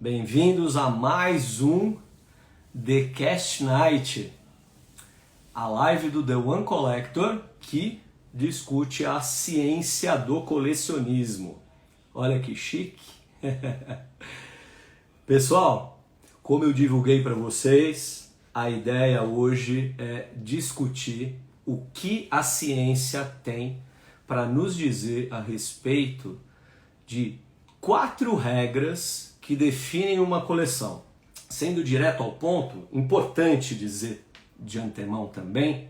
Bem-vindos a mais um The Cast Night, a live do The One Collector que discute a ciência do colecionismo. Olha que chique! Pessoal, como eu divulguei para vocês, a ideia hoje é discutir o que a ciência tem para nos dizer a respeito de 4 regras que definem uma coleção. Sendo direto ao ponto, importante dizer de antemão também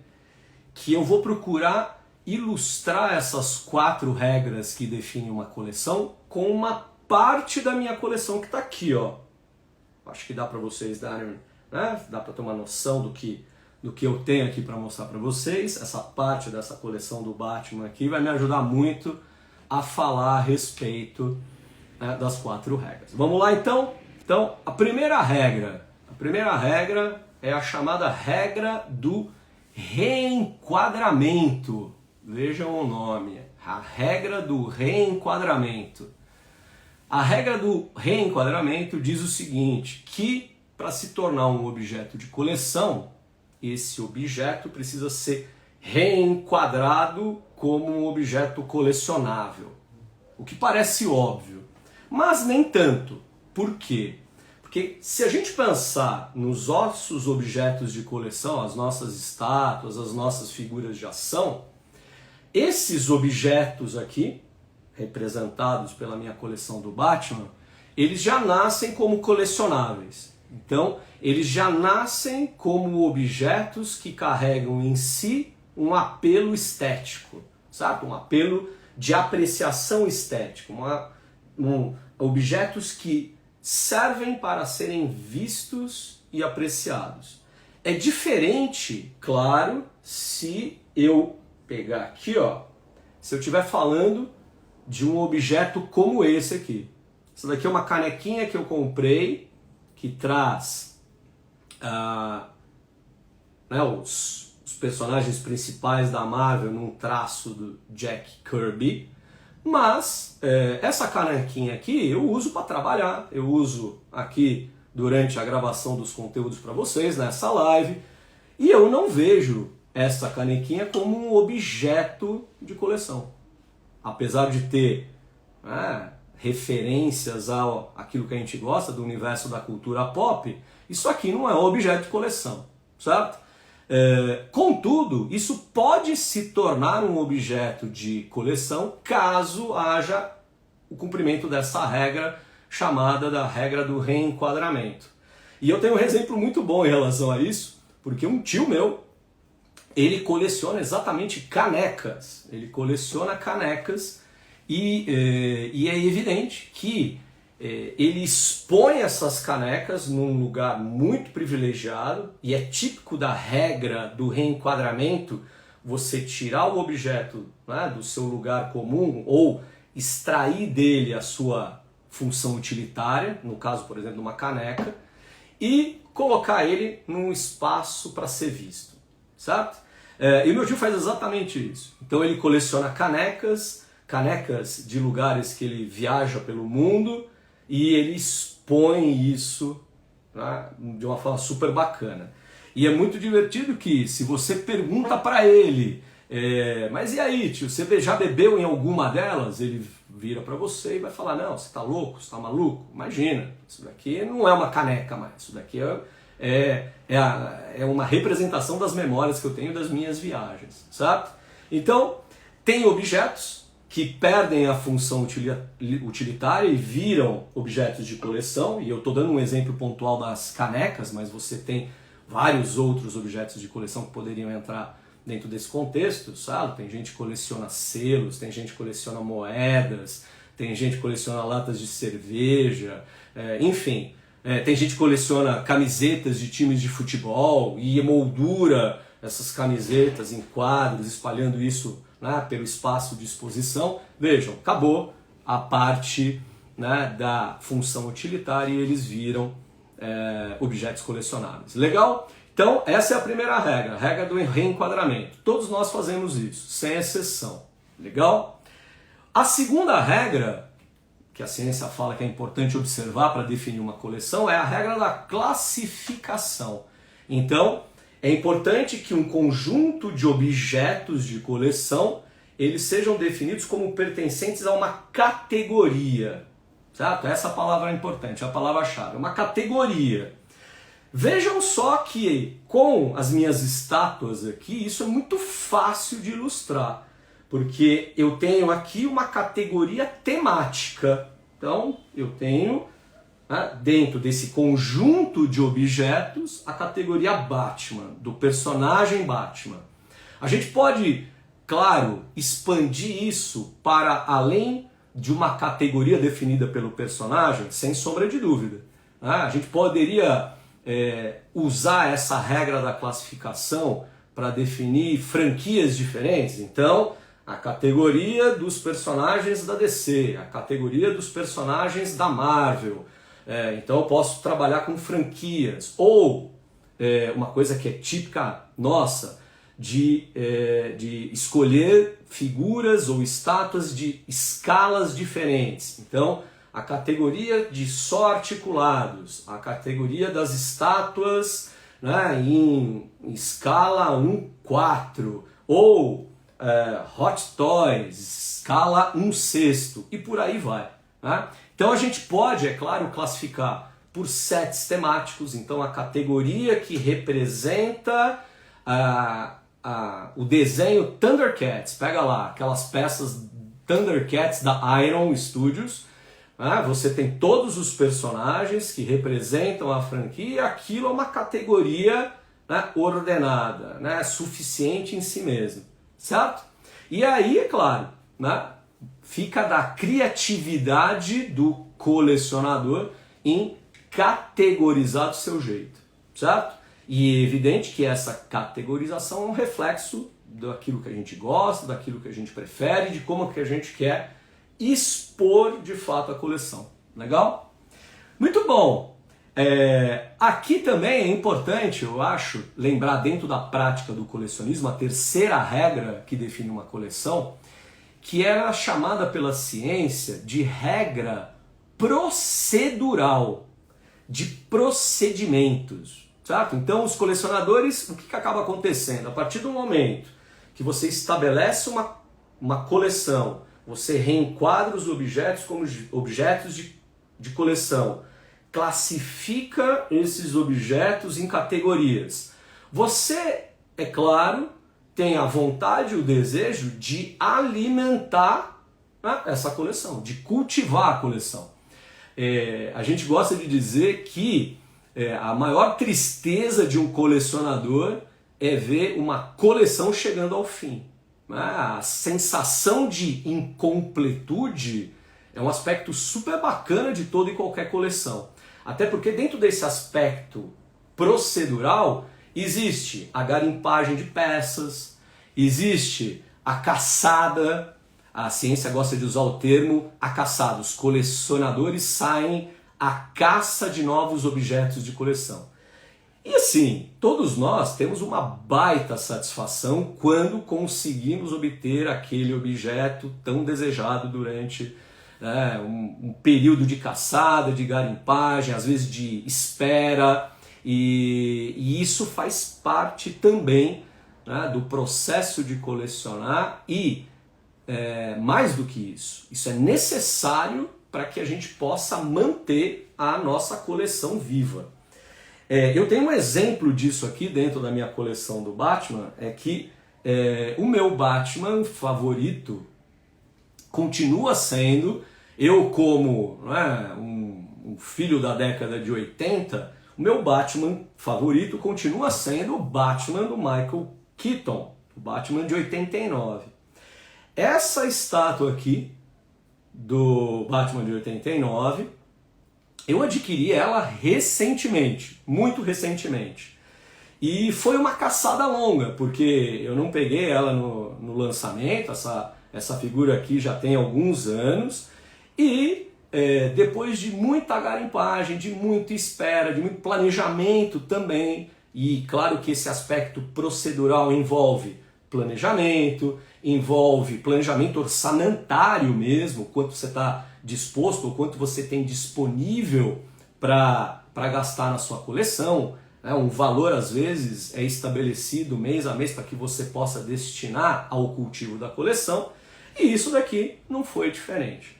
que eu vou procurar ilustrar essas 4 regras que definem uma coleção com uma parte da minha coleção que está aqui, ó. Acho que dá para vocês darem, né? Dá para ter uma noção do que eu tenho aqui para mostrar para vocês. Essa parte dessa coleção do Batman aqui vai me ajudar muito a falar a respeito, né, das 4 regras. Vamos lá então? Então, a primeira regra é a chamada regra do reenquadramento. Vejam o nome, a regra do reenquadramento. A regra do reenquadramento diz o seguinte, que para se tornar um objeto de coleção, esse objeto precisa ser reenquadrado como um objeto colecionável. O que parece óbvio, mas nem tanto. Por quê? Porque se a gente pensar nos nossos objetos de coleção, as nossas estátuas, as nossas figuras de ação, esses objetos aqui, representados pela minha coleção do Batman, eles já nascem como colecionáveis. Então, eles já nascem como objetos que carregam em si um apelo estético, sabe? Um apelo de apreciação estética, objetos que servem para serem vistos e apreciados. É diferente, claro, se eu pegar aqui, ó, se eu estiver falando de um objeto como esse aqui. Essa daqui é uma canequinha que eu comprei, que traz os personagens principais da Marvel num traço do Jack Kirby. Mas essa canequinha aqui eu uso para trabalhar, eu uso aqui durante a gravação dos conteúdos para vocês, nessa live, e eu não vejo essa canequinha como um objeto de coleção. Apesar de ter referências àquilo que a gente gosta do universo da cultura pop, isso aqui não é um objeto de coleção, certo? Contudo, isso pode se tornar um objeto de coleção caso haja o cumprimento dessa regra chamada da regra do reenquadramento. E eu tenho um exemplo muito bom em relação a isso, porque um tio meu, ele coleciona exatamente canecas. Ele coleciona canecas e é evidente que ele expõe essas canecas num lugar muito privilegiado e é típico da regra do reenquadramento você tirar o objeto, né, do seu lugar comum ou extrair dele a sua função utilitária, no caso, por exemplo, de uma caneca, e colocar ele num espaço para ser visto, certo? E o meu tio faz exatamente isso. Então ele coleciona canecas de lugares que ele viaja pelo mundo, e ele expõe isso, né, de uma forma super bacana. E é muito divertido que, se você pergunta para ele, mas e aí, tio, você já bebeu em alguma delas? Ele vira para você e vai falar, não, você tá louco, você tá maluco? Imagina, isso daqui não é uma caneca mais, isso daqui é uma representação das memórias que eu tenho das minhas viagens, certo? Então, tem objetos que perdem a função utilitária e viram objetos de coleção, e eu estou dando um exemplo pontual das canecas, mas você tem vários outros objetos de coleção que poderiam entrar dentro desse contexto, sabe? Tem gente que coleciona selos, tem gente que coleciona moedas, tem gente que coleciona latas de cerveja, enfim, tem gente que coleciona camisetas de times de futebol e emoldura essas camisetas em quadros, espalhando isso, né, pelo espaço de exposição. Vejam, acabou a parte, né, da função utilitária e eles viram objetos colecionáveis. Legal? Então, essa é a primeira regra, a regra do reenquadramento. Todos nós fazemos isso, sem exceção. Legal? A segunda regra que a ciência fala que é importante observar para definir uma coleção é a regra da classificação. Então, é importante que um conjunto de objetos de coleção eles sejam definidos como pertencentes a uma categoria. Certo? Essa palavra é importante, é a palavra-chave, uma categoria. Vejam só que com as minhas estátuas aqui, isso é muito fácil de ilustrar, porque eu tenho aqui uma categoria temática. Então, eu tenho, né, dentro desse conjunto de objetos, a categoria Batman, do personagem Batman. A gente pode, claro, expandir isso para além de uma categoria definida pelo personagem, sem sombra de dúvida. A gente poderia usar essa regra da classificação para definir franquias diferentes. Então, a categoria dos personagens da DC, a categoria dos personagens da Marvel. Então, eu posso trabalhar com franquias. Ou, uma coisa que é típica nossa, de escolher figuras ou estátuas de escalas diferentes. Então, a categoria de só articulados, a categoria das estátuas, né, em escala 1/4, ou Hot Toys, escala 1/6, e por aí vai. Né? Então a gente pode, é claro, classificar por sets temáticos. Então a categoria que representa o desenho Thundercats, pega lá aquelas peças Thundercats da Iron Studios, você tem todos os personagens que representam a franquia, aquilo é uma categoria, né, ordenada, né, suficiente em si mesmo, certo? E aí, é claro, né, fica da criatividade do colecionador em categorizar do seu jeito, certo? E é evidente que essa categorização é um reflexo daquilo que a gente gosta, daquilo que a gente prefere, de como que a gente quer expor de fato a coleção. Legal? Muito bom! Aqui também é importante, eu acho, lembrar dentro da prática do colecionismo a terceira regra que define uma coleção, que era chamada pela ciência de regra procedural, de procedimentos. Certo? Então, os colecionadores, o que acaba acontecendo? A partir do momento que você estabelece uma coleção, você reenquadra os objetos como objetos de coleção, classifica esses objetos em categorias. Você, é claro, tem a vontade e o desejo de alimentar, né, essa coleção, de cultivar a coleção. A gente gosta de dizer que a maior tristeza de um colecionador é ver uma coleção chegando ao fim. A sensação de incompletude é um aspecto super bacana de toda e qualquer coleção. Até porque dentro desse aspecto procedural existe a garimpagem de peças, existe a caçada, a ciência gosta de usar o termo a caçada. Os colecionadores saem à caça de novos objetos de coleção. E assim, todos nós temos uma baita satisfação quando conseguimos obter aquele objeto tão desejado durante um período de caçada, de garimpagem, às vezes de espera, e isso faz parte também, né, do processo de colecionar e, mais do que isso é necessário para que a gente possa manter a nossa coleção viva. Eu tenho um exemplo disso aqui dentro da minha coleção do Batman, é que o meu Batman favorito continua sendo, eu como, né, um filho da década de 80, o meu Batman favorito continua sendo o Batman do Michael Keaton, o Batman de 89. Essa estátua aqui, do Batman de 89, eu adquiri ela recentemente, muito recentemente. E foi uma caçada longa, porque eu não peguei ela no lançamento, essa figura aqui já tem alguns anos, e depois de muita garimpagem, de muita espera, de muito planejamento também, e claro que esse aspecto procedural envolve planejamento, envolve planejamento orçamentário mesmo, quanto você está disposto ou quanto você tem disponível para gastar na sua coleção. Um valor às vezes é estabelecido mês a mês para que você possa destinar ao cultivo da coleção, e isso daqui não foi diferente.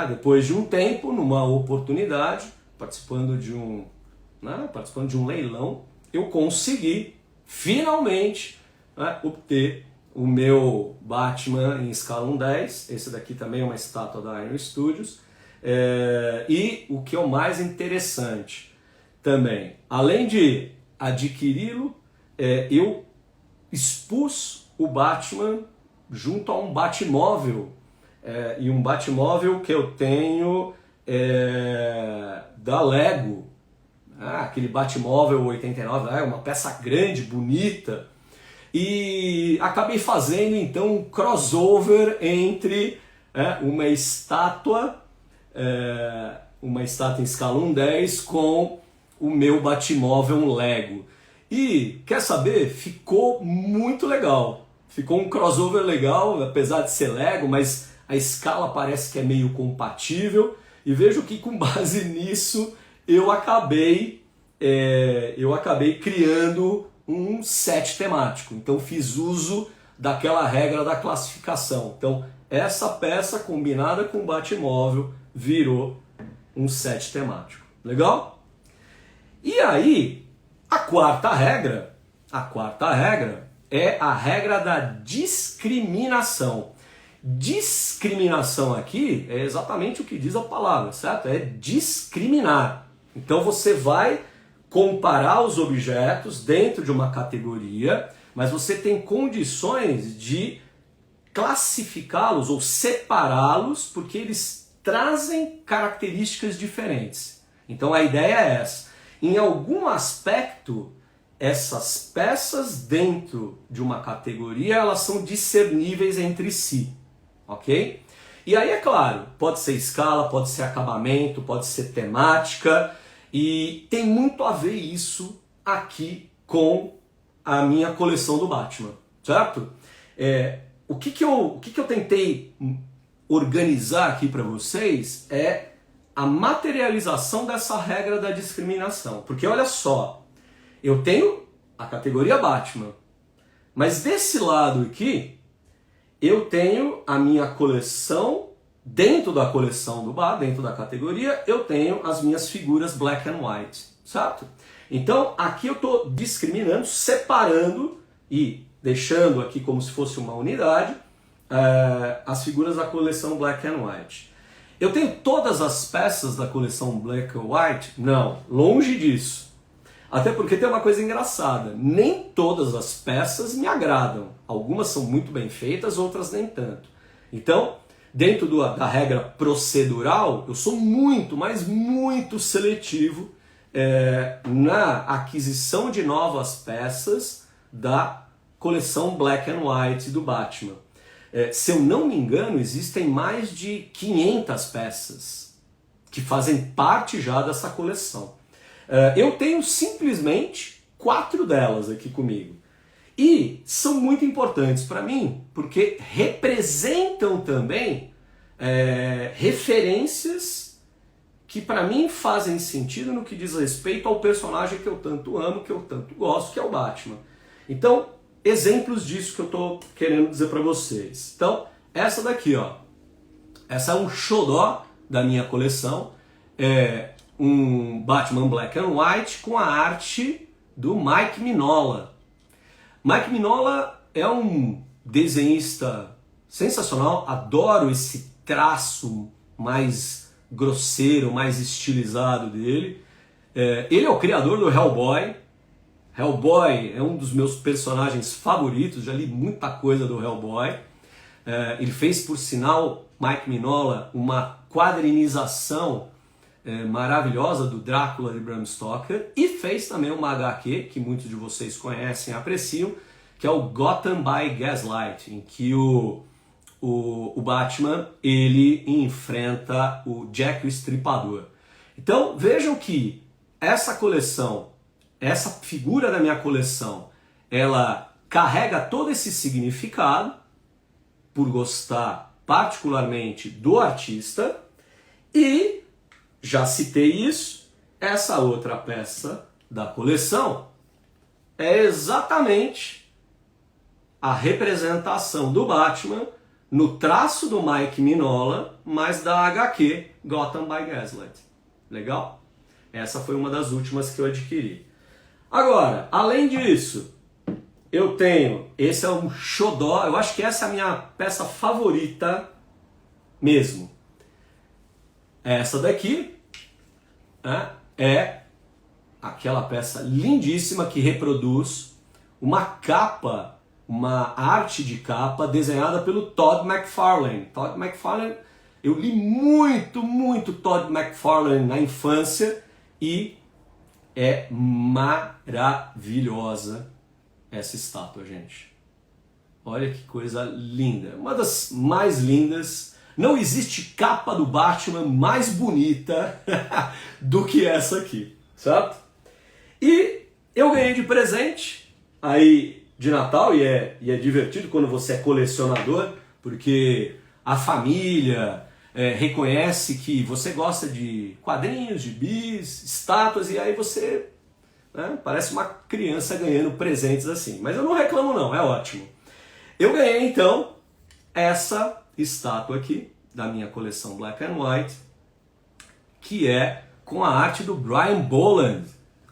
Depois de um tempo, numa oportunidade, participando de um leilão, eu consegui finalmente obter o meu Batman em escala 1/10. Esse daqui também é uma estátua da Iron Studios. E o que é o mais interessante também, além de adquiri-lo, eu expus o Batman junto a um Batmóvel, e um Batmóvel que eu tenho da Lego, aquele Batmóvel 89, uma peça grande, bonita, e acabei fazendo então um crossover entre uma estátua em escala 1/10 com o meu Batmóvel Lego. E, quer saber, ficou muito legal. Ficou um crossover legal, apesar de ser Lego, mas a escala parece que é meio compatível. E vejo que com base nisso eu acabei criando um set temático. Então fiz uso daquela regra da classificação. Então essa peça combinada com o Batmóvel virou um set temático. Legal? E aí, a quarta regra é a regra da discriminação. Discriminação aqui é exatamente o que diz a palavra, certo? É discriminar. Então você vai comparar os objetos dentro de uma categoria, mas você tem condições de classificá-los ou separá-los porque eles trazem características diferentes. Então a ideia é essa. Em algum aspecto, essas peças dentro de uma categoria, elas são discerníveis entre si, ok? E aí, é claro, pode ser escala, pode ser acabamento, pode ser temática, e tem muito a ver isso aqui com a minha coleção do Batman, certo? O que eu tentei organizar aqui para vocês é a materialização dessa regra da discriminação. Porque olha só, eu tenho a categoria Batman, mas desse lado aqui, eu tenho a minha coleção, dentro da coleção do Batman, dentro da categoria, eu tenho as minhas figuras black and white, certo? Então aqui eu estou discriminando, separando e deixando aqui como se fosse uma unidade as figuras da coleção black and white. Eu tenho todas as peças da coleção Black and White? Não, longe disso. Até porque tem uma coisa engraçada, nem todas as peças me agradam. Algumas são muito bem feitas, outras nem tanto. Então, dentro da regra procedural, eu sou muito, mas muito seletivo na aquisição de novas peças da coleção Black and White do Batman. Se eu não me engano, existem mais de 500 peças que fazem parte já dessa coleção. Eu tenho simplesmente 4 delas aqui comigo. E são muito importantes para mim, porque representam também referências que para mim fazem sentido no que diz respeito ao personagem que eu tanto amo, que eu tanto gosto, que é o Batman. Então, exemplos disso que eu estou querendo dizer para vocês. Então, essa daqui, ó. Essa é um xodó da minha coleção. É um Batman Black and White com a arte do Mike Mignola. Mike Mignola é um desenhista sensacional. Adoro esse traço mais grosseiro, mais estilizado dele. Ele é o criador do Hellboy. Hellboy é um dos meus personagens favoritos, já li muita coisa do Hellboy. Ele fez, por sinal, Mike Mignola, uma quadrinização maravilhosa do Drácula de Bram Stoker, e fez também uma HQ que muitos de vocês conhecem e apreciam, que é o Gotham by Gaslight, em que o Batman ele enfrenta o Jack o Estripador. Então vejam que essa coleção, essa figura da minha coleção, ela carrega todo esse significado, por gostar particularmente do artista, e, já citei isso, essa outra peça da coleção é exatamente a representação do Batman no traço do Mike Mignola, mas da HQ Gotham by Gaslight. Legal? Essa foi uma das últimas que eu adquiri. Agora, além disso, eu tenho, esse é um xodó, eu acho que essa é a minha peça favorita mesmo. Essa daqui, né, é aquela peça lindíssima que reproduz uma capa, uma arte de capa desenhada pelo Todd McFarlane. Todd McFarlane, eu li muito Todd McFarlane na infância e é maravilhosa essa estátua, gente. Olha que coisa linda. Uma das mais lindas. Não existe capa do Batman mais bonita do que essa aqui, certo? E eu ganhei de presente aí de Natal, e é divertido quando você é colecionador, porque a família reconhece que você gosta de quadrinhos, gibis, estátuas, e aí você parece uma criança ganhando presentes assim. Mas eu não reclamo não, é ótimo. Eu ganhei então essa estátua aqui da minha coleção Black and White, que é com a arte do Brian Bolland.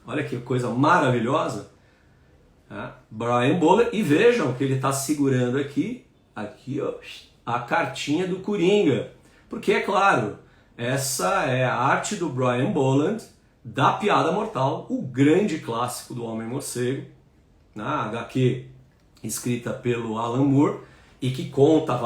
Olha que coisa maravilhosa. Brian Bolland, e vejam que ele está segurando aqui ó, a cartinha do Coringa. Porque, é claro, essa é a arte do Brian Bolland da Piada Mortal, o grande clássico do Homem-Morcego, na HQ escrita pelo Alan Moore, e que conta,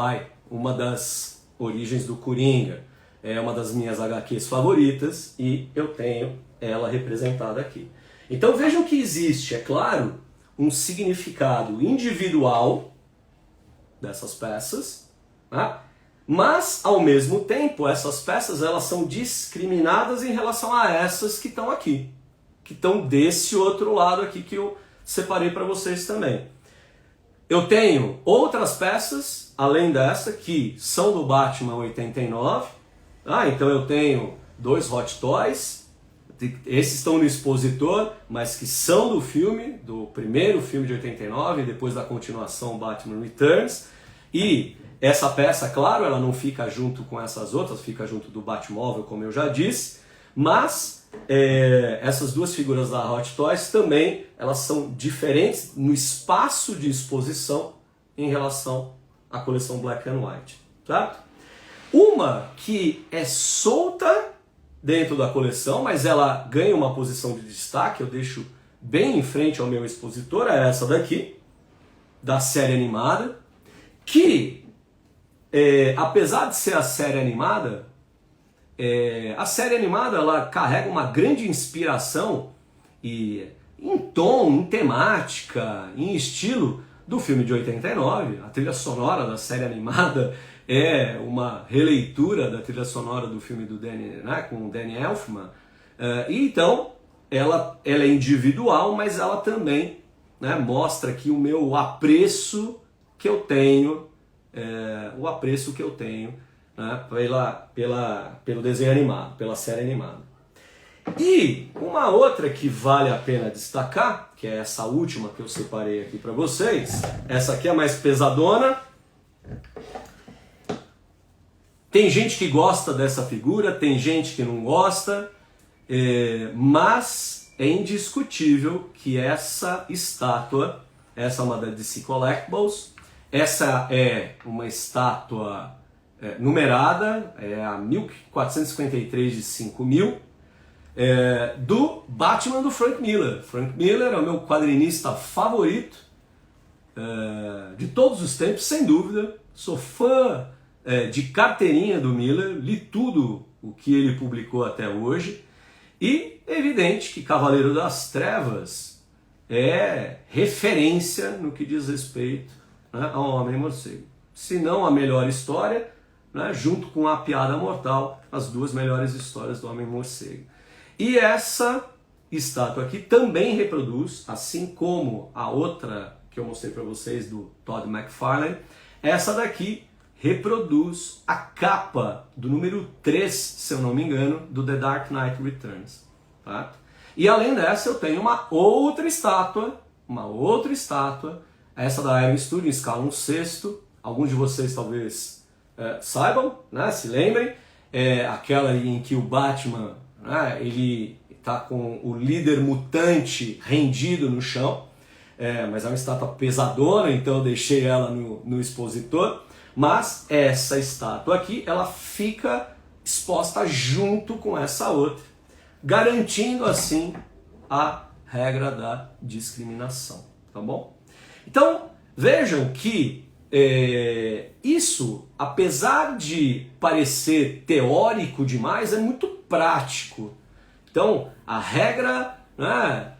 uma das origens do Coringa. É uma das minhas HQs favoritas e eu tenho ela representada aqui. Então vejam que existe, é claro, um significado individual dessas peças, né? Mas, ao mesmo tempo, essas peças elas são discriminadas em relação a essas que estão aqui, que estão desse outro lado aqui que eu separei para vocês também. Eu tenho outras peças, além dessa, que são do Batman 89. Então eu tenho 2 Hot Toys, esses estão no expositor, mas que são do filme, do primeiro filme de 89, depois da continuação Batman Returns. E essa peça, claro, ela não fica junto com essas outras, fica junto do Batmóvel, como eu já disse, mas essas duas figuras da Hot Toys também, elas são diferentes no espaço de exposição em relação à coleção Black and White, certo? Uma que é solta dentro da coleção, mas ela ganha uma posição de destaque, eu deixo bem em frente ao meu expositor, é essa daqui, da série animada, que, apesar de ser a série animada ela carrega uma grande inspiração em tom, em temática, em estilo do filme de 89. A trilha sonora da série animada é uma releitura da trilha sonora do filme do Danny, com o Danny Elfman. E então ela é individual, mas ela também mostra aqui o meu apreço que eu tenho, pelo desenho animado, pela série animada. E uma outra que vale a pena destacar, que é essa última que eu separei aqui para vocês, essa aqui é mais pesadona. Tem gente que gosta dessa figura, tem gente que não gosta, mas é indiscutível que essa estátua, essa é uma da DC Collectibles, essa é uma estátua numerada, é a 1453 de 5000, do Batman do Frank Miller. Frank Miller é o meu quadrinista favorito de todos os tempos, sem dúvida. Sou fã de carteirinha do Miller, li tudo o que ele publicou até hoje, e é evidente que Cavaleiro das Trevas é referência no que diz respeito ao Homem-Morcego. Se não a melhor história, junto com a Piada Mortal, as duas melhores histórias do Homem-Morcego. E essa estátua aqui também reproduz, assim como a outra que eu mostrei para vocês do Todd McFarlane. Essa daqui reproduz a capa do número 3, se eu não me engano, do The Dark Knight Returns. Tá? E além dessa eu tenho uma outra estátua, essa da Iron Studio, em escala 1/6. Alguns de vocês talvez saibam, né, se lembrem, aquela em que o Batman, né, ele está com o líder mutante rendido no chão, mas é uma estátua pesadona, então eu deixei ela no expositor. Mas essa estátua aqui, ela fica exposta junto com essa outra, garantindo assim a regra da discriminação, tá bom? Então, vejam que isso, apesar de parecer teórico demais, é muito prático. Então, a regra, né,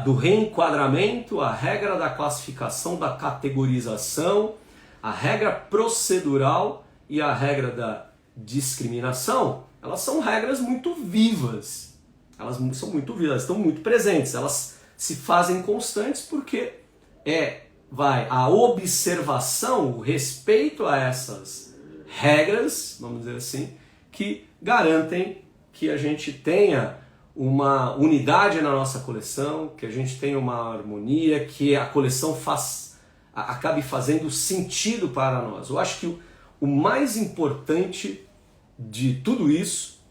do reenquadramento, a regra da classificação, da categorização, a regra procedural e a regra da discriminação, elas são regras muito vivas. Elas são muito vivas, elas estão muito presentes, elas se fazem constantes porque a observação, o respeito a essas regras, vamos dizer assim, que garantem que a gente tenha uma unidade na nossa coleção, que a gente tenha uma harmonia, que a coleção acabe fazendo sentido para nós. Eu acho que o mais importante de tudo isso,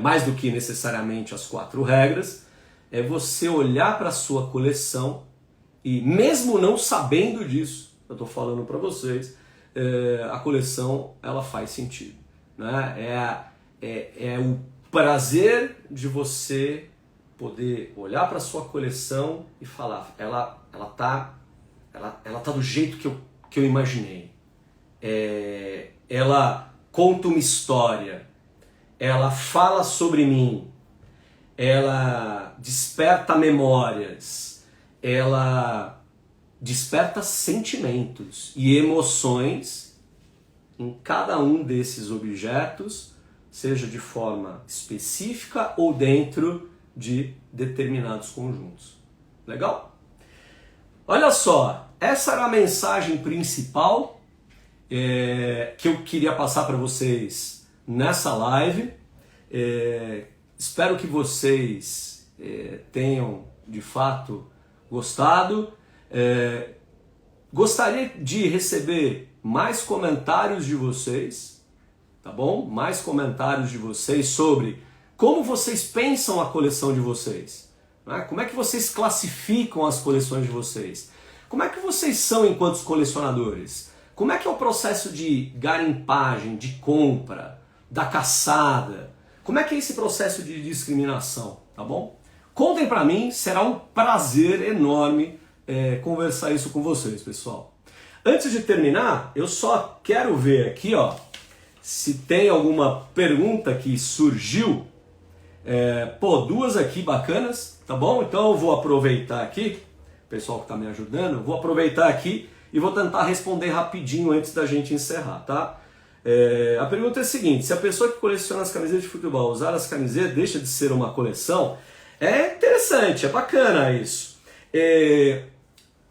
mais do que necessariamente as 4 regras, é você olhar para a sua coleção e, mesmo não sabendo disso, eu estou falando para vocês, a coleção ela faz sentido, né? É o prazer de você poder olhar para a sua coleção e falar, ela tá do jeito que eu imaginei. Ela conta uma história, ela fala sobre mim, ela desperta memórias, ela desperta sentimentos e emoções em cada um desses objetos, seja de forma específica ou dentro de determinados conjuntos. Legal? Olha só, essa era a mensagem principal que eu queria passar para vocês nessa live. Espero que vocês tenham de fato gostado. Gostaria de receber mais comentários de vocês, tá bom? Mais comentários de vocês sobre como vocês pensam a coleção de vocês. Como é que vocês classificam as coleções de vocês? Como é que vocês são enquanto colecionadores? Como é que é o processo de garimpagem, de compra, da caçada? Como é que é esse processo de discriminação, tá bom? Contem pra mim, será um prazer enorme conversar isso com vocês, pessoal. Antes de terminar, eu só quero ver aqui, ó, se tem alguma pergunta que surgiu. 2 aqui bacanas, tá bom? Então eu vou aproveitar aqui, pessoal que está me ajudando, eu vou aproveitar aqui e vou tentar responder rapidinho antes da gente encerrar, tá? A pergunta é a seguinte: se a pessoa que coleciona as camisetas de futebol usar as camisetas deixa de ser uma coleção? É interessante, é bacana isso.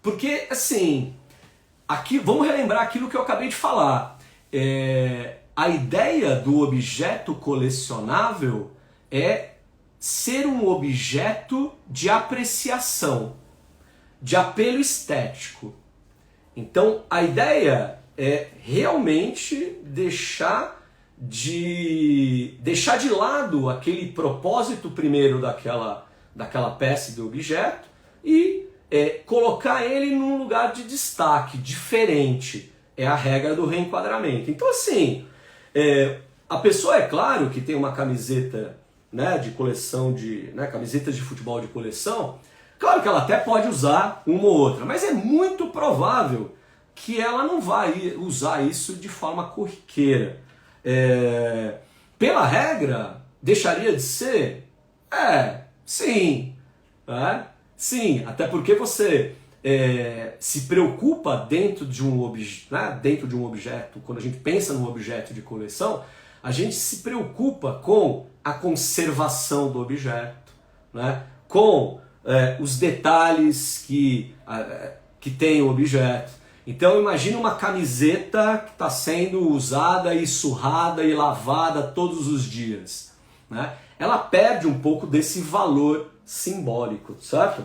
Porque, assim, aqui vamos relembrar aquilo que eu acabei de falar. A ideia do objeto colecionável é ser um objeto de apreciação, de apelo estético. Então a ideia é realmente deixar de lado aquele propósito primeiro daquela peça do objeto e colocar ele num lugar de destaque, diferente. É a regra do reenquadramento. Então assim, a pessoa, é claro que tem uma camiseta, né, de coleção, camisetas de futebol de coleção, claro que ela até pode usar uma ou outra, mas é muito provável que ela não vai usar isso de forma corriqueira. Pela regra, deixaria de ser? Sim. Sim, até porque você se preocupa dentro de um objeto, quando a gente pensa num objeto de coleção, a gente se preocupa com a conservação do objeto, né? Com os detalhes que que tem o objeto. Então imagina uma camiseta que está sendo usada e surrada e lavada todos os dias, né? Ela perde um pouco desse valor simbólico, certo?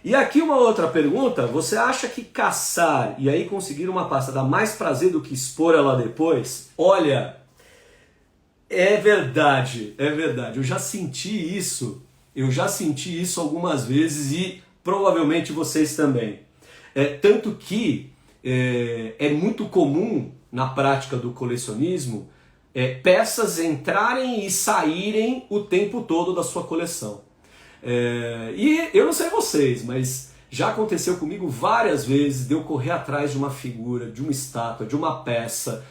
E aqui uma outra pergunta: você acha que caçar e aí conseguir uma pasta dá mais prazer do que expor ela depois? Olha, é verdade, é verdade. Eu já senti isso algumas vezes e provavelmente vocês também. Tanto que é muito comum na prática do colecionismo peças entrarem e saírem o tempo todo da sua coleção. E eu não sei vocês, mas já aconteceu comigo várias vezes de eu correr atrás de uma figura, de uma estátua, de uma peça,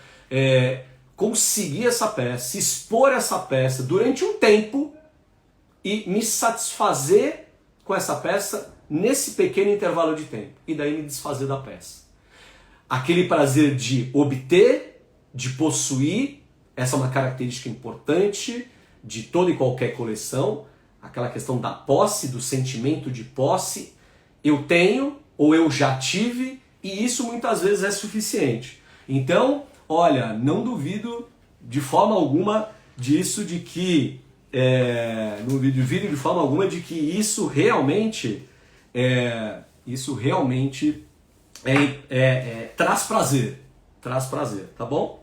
conseguir essa peça, expor essa peça durante um tempo e me satisfazer com essa peça nesse pequeno intervalo de tempo, e daí me desfazer da peça. Aquele prazer de obter, de possuir, essa é uma característica importante de toda e qualquer coleção, aquela questão da posse, do sentimento de posse. Eu tenho, ou eu já tive, e isso muitas vezes é suficiente. Então, olha, não duvido de forma alguma disso, de que não duvido de forma alguma de que isso realmente traz prazer, tá bom?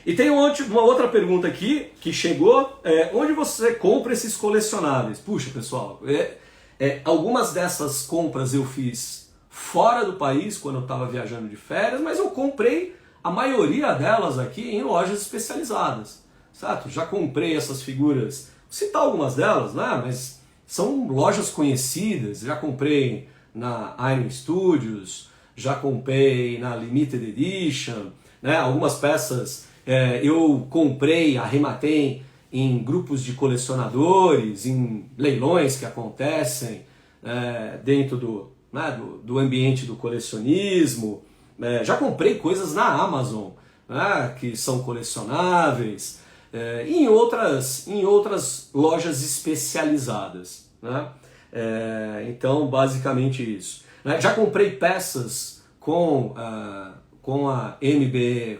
E tem uma outra pergunta aqui que chegou: onde você compra esses colecionáveis? Puxa, pessoal, algumas dessas compras eu fiz fora do país, quando eu estava viajando de férias, mas eu comprei a maioria delas aqui em lojas especializadas, certo? Já comprei essas figuras, vou citar algumas delas, né? Mas são lojas conhecidas. Já comprei na Iron Studios, já comprei na Limited Edition, né? Algumas peças eu comprei, arrematei em grupos de colecionadores, em leilões que acontecem dentro do ambiente do colecionismo. Já comprei coisas na Amazon, né, que são colecionáveis, e em outras lojas especializadas, né? Então, basicamente isso. Já comprei peças com a MBM,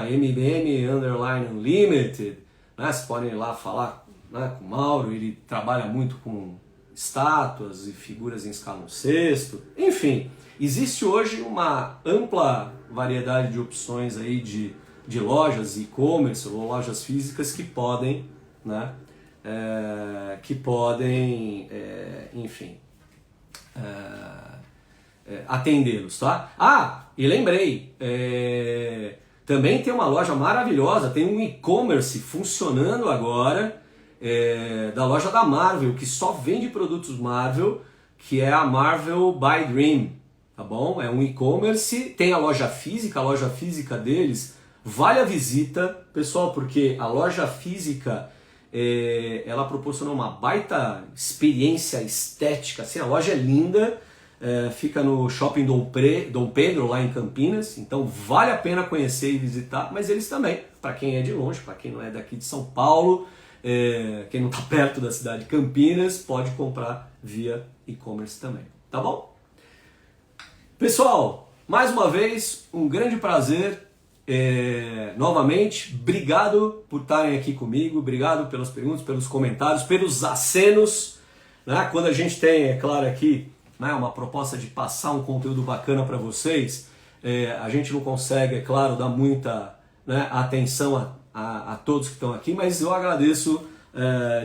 MBM Underline Unlimited, né? Vocês podem ir lá falar, né, com o Mauro, ele trabalha muito com estátuas e figuras em escalão sexto. Enfim, existe hoje uma ampla variedade de opções aí de lojas e-commerce ou lojas físicas que podem, né, enfim, atendê-los, tá? E lembrei, também tem uma loja maravilhosa, tem um e-commerce funcionando agora, da loja da Marvel, que só vende produtos Marvel, que é a Marvel by Dream, tá bom? É um e-commerce, tem a loja física deles vale a visita, pessoal, porque a loja física ela proporciona uma baita experiência estética, assim, a loja é linda, fica no Shopping Dom Pedro, lá em Campinas, então vale a pena conhecer e visitar, mas eles também, para quem é de longe, para quem não é daqui de São Paulo, quem não está perto da cidade de Campinas, pode comprar via e-commerce também, tá bom? Pessoal, mais uma vez, um grande prazer. Novamente, obrigado por estarem aqui comigo, obrigado pelas perguntas, pelos comentários, pelos acenos, né? Quando a gente tem, é claro, aqui, né, uma proposta de passar um conteúdo bacana para vocês, a gente não consegue, é claro, dar muita, né, atenção a todos que estão aqui, mas eu agradeço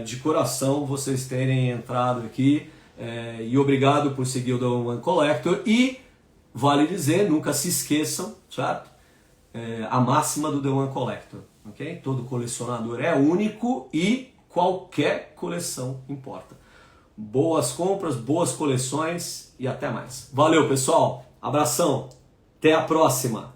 de coração vocês terem entrado aqui, e obrigado por seguir o The One Collector. E vale dizer, nunca se esqueçam, certo? A máxima do The One Collector, ok? Todo colecionador é único e qualquer coleção importa. Boas compras, boas coleções e até mais. Valeu, pessoal. Abração. Até a próxima.